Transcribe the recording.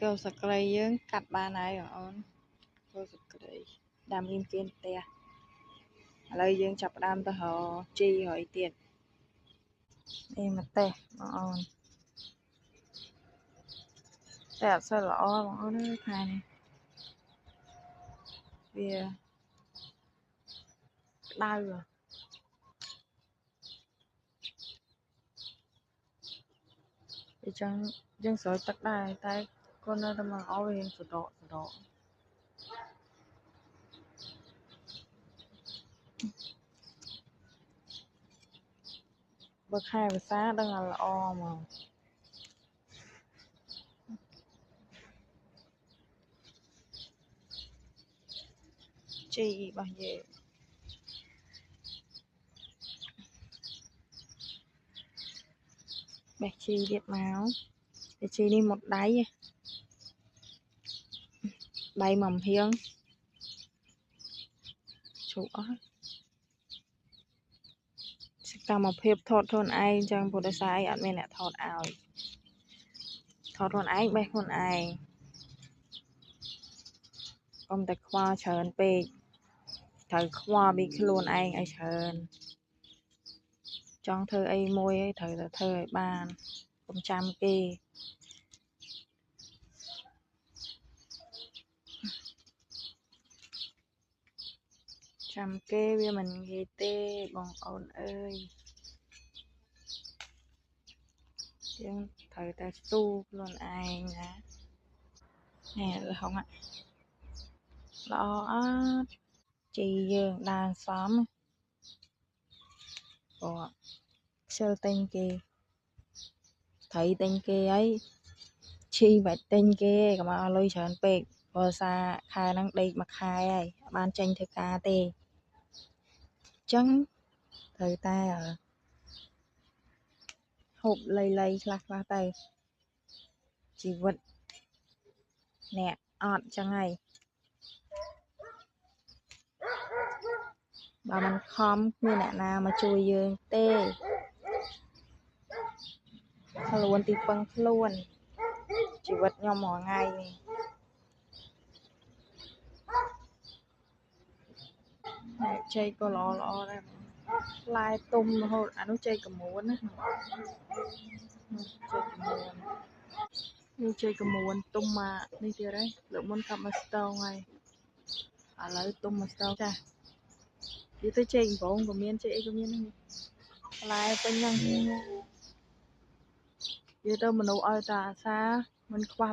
កូវសក្រីយើងកាត់បានហើយបងអូនកូវសក្រីដាំរៀងគេផ្ទះឥឡូវយើងចាប់ផ្ដើមទៅរកជីរយទៀតនេះម្ទេសបងអូនតែអត់សូវល្អបងអូនអើយខែនេះវាក្តៅវាចឹងយើងស្រោចទឹកដែរតែគាត់នៅតែមកអោវារៀងសដកបើខែភាសាដឹងថាល្អហ្មងជីរបស់យើងបេះជីទៀតមកតែជីនេះមុតដៃមកហៀងជ្រុះអស់សកម្មភាពថតខ្លួនឯងចឹងព្រោះដោយសារអីអត់មានអ្នកថតឲ្យថតខ្លួនឯងបេះខ្លួនឯងកុំតែខ្វល់ច្រើនពេកត្រូវខ្វល់ពីខ្លួនឯងឲ្យច្រើនចង់ធ្វើអីមួយឯងត្រូវតែធ្វើឲ្យបានកុំចាំគេចាំគេវាមិនងាយទេបងអូនអើយយើងត្រូវតែស៊ូខ្លួនឯងណានេះលហុងល្អអត់ជីយើងដានសមព្រោះខ្ជិលទិញគេត្រីទិញគេហើយឈីបាច់ទិញគេកុំឲ្យលុយច្រើនពេកព្រោះសារខែហ្នឹងដេកមួយខែហើយបានចេញធ្វើការទេអញ្ចឹងត្រូវតែហូបលៃខ្លះទៅជីវិតអ្នកអត់អញ្ចឹងហើយបើមិនខំគ្មានអ្នកណាមកជួយយើងទេខ្លួនទីពឹងខ្លួនជីវិតខ្ញុំរាល់ថ្ងៃនេះចេកក៏ល្អដែរផ្លែទុំរហូតអានោះចេកកមួនណាចេកកមួននេះចេកកមួនទុំមកនេះទៀតហើយលើកមុនកាប់មកស្ទងហើយឥឡូវទុំមកស្ទងចាស់និយាយទៅចេកកំពងក៏មានចេកអីក៏មានហ្នឹងផ្លែពេញហ្នឹងនិយាយទៅមនុស្សឲ្យតែអាសាមិនខ្វះ